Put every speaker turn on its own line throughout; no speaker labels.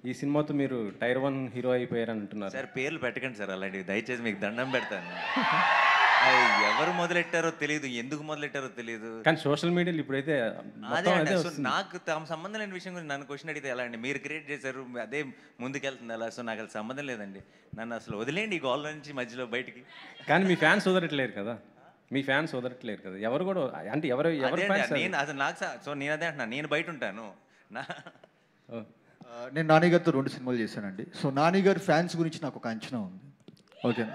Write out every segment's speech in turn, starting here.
ఈ సినిమాతో మీరు టైర్ 1 హీరో అయిపోయారని అంటున్నారు.
సార్ పేర్లు పెట్టకండి సార్ అలాంటివి, దయచేసి మీకు దండం పెడతాను. ఎవరు మొదలెట్టారో తెలియదు, ఎందుకు మొదలెట్టారో తెలియదు.
కానీ సోషల్ మీడియాలో ఇప్పుడైతే
అదే అండి. సో నాకు సంబంధం లేని విషయం గురించి నన్ను క్వశ్చన్ అడిగితే ఎలా అండి? మీరు క్రియేట్ చేశారు, అదే ముందుకెళ్తుంది అలా. సో నాకు అసలు సంబంధం లేదండి. నన్ను అసలు వదిలేండి ఈ గోల్ నుంచి మధ్యలో బయటికి.
కానీ మీ ఫ్యాన్స్ వదలట్లేరు కదా, మీ ఫ్యాన్స్ వదలట్లేరు కదా. ఎవరు కూడా అంటే ఎవరు
నేను అసలు నాకు సో నేను అదే అంటున్నాను, నేను బయట ఉంటాను.
నేను నాని గారితో 2 సినిమాలు చేశానండి. సో నాని గారి ఫ్యాన్స్ గురించి నాకు ఒక అంచనా ఉంది. ఓకేనా?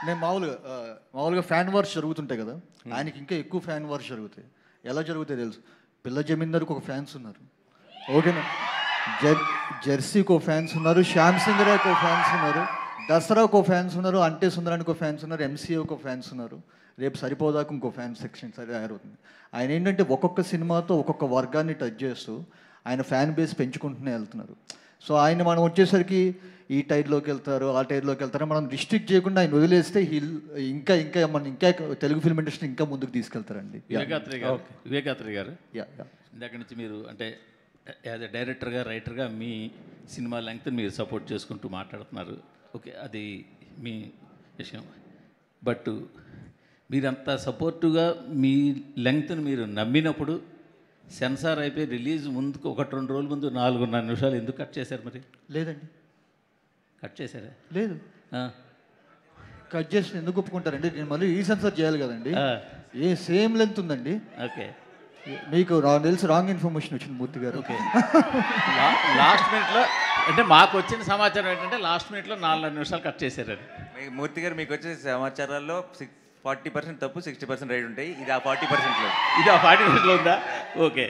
నేను మామూలుగా ఫ్యాన్ వార్స్ జరుగుతుంటాయి కదా, ఆయనకి ఇంకా ఎక్కువ ఫ్యాన్ వార్స్ జరుగుతాయి. ఎలా జరుగుతాయి తెలుసు? పిల్ల జమీందార్కి ఒక ఫ్యాన్స్ ఉన్నారు, ఓకేనా? జెర్సీకి ఒక ఫ్యాన్స్ ఉన్నారు, శ్యామ్ సింగ్ రాయ్కి ఒక ఫ్యాన్స్ ఉన్నారు, దసరాకు ఒక ఫ్యాన్స్ ఉన్నారు, అంటే సుందరానికి ఒక ఫ్యాన్స్ ఉన్నారు, ఎంసీఏకి ఒక ఫ్యాన్స్ ఉన్నారు. రేపు సరిపోదాక ఇంకో ఫ్యాన్ సెక్షన్ తయారవుతుంది. ఆయన ఏంటంటే ఒక్కొక్క సినిమాతో ఒక్కొక్క వర్గాన్ని టచ్ చేస్తూ ఆయన ఫ్యాన్ బేస్ పెంచుకుంటూనే వెళ్తున్నారు. సో ఆయన మనం వచ్చేసరికి ఈ టైర్లోకి వెళ్తారు, ఆ టైర్లోకి వెళ్తారు, మనం రిస్ట్రిక్ట్ చేయకుండా ఆయన వదిలేస్తే ఇంకా ఇంకా తెలుగు ఫిల్మ్ ఇండస్ట్రీ ఇంకా ముందుకు తీసుకెళ్తారండి.
వివేకాత్రి గారు, ఇందాక నుంచి మీరు అంటే యాజ్ ఎ డైరెక్టర్గా, రైటర్గా మీ సినిమా లెంగ్త్ని మీరు సపోర్ట్ చేసుకుంటూ మాట్లాడుతున్నారు. ఓకే, అది మీ విషయం. బట్ మీరంత సపోర్టుగా మీ లెంగ్త్ని మీరు నమ్మినప్పుడు సెన్సార్ అయిపోయి రిలీజ్ ముందుకు 1-2 రోజుల ముందు 4.5 నిమిషాలు ఎందుకు కట్ చేశారు? మరి
లేదండి,
కట్ చేశారా?
లేదు. కట్ చేసి ఎందుకు ఒప్పుకుంటారండి? నేను మళ్ళీ సెన్సార్ చేయాలి కదండి. సేమ్ లెంత్ ఉందండి.
ఓకే,
మీకు తెలిసి రాంగ్ ఇన్ఫర్మేషన్ వచ్చింది మూర్తి గారు.
ఓకే, లాస్ట్ మినిట్లో అంటే మాకు వచ్చిన సమాచారం ఏంటంటే లాస్ట్ మినిట్లో 4.5 నిమిషాలు కట్ చేశారని.
మూర్తి గారు, మీకు వచ్చే సమాచారాల్లో 40% తప్పు, 60% రైట్ ఉంటాయి. ఇది ఆ 40%లో,
ఇది ఆ 40% ఉందా? ఓకే.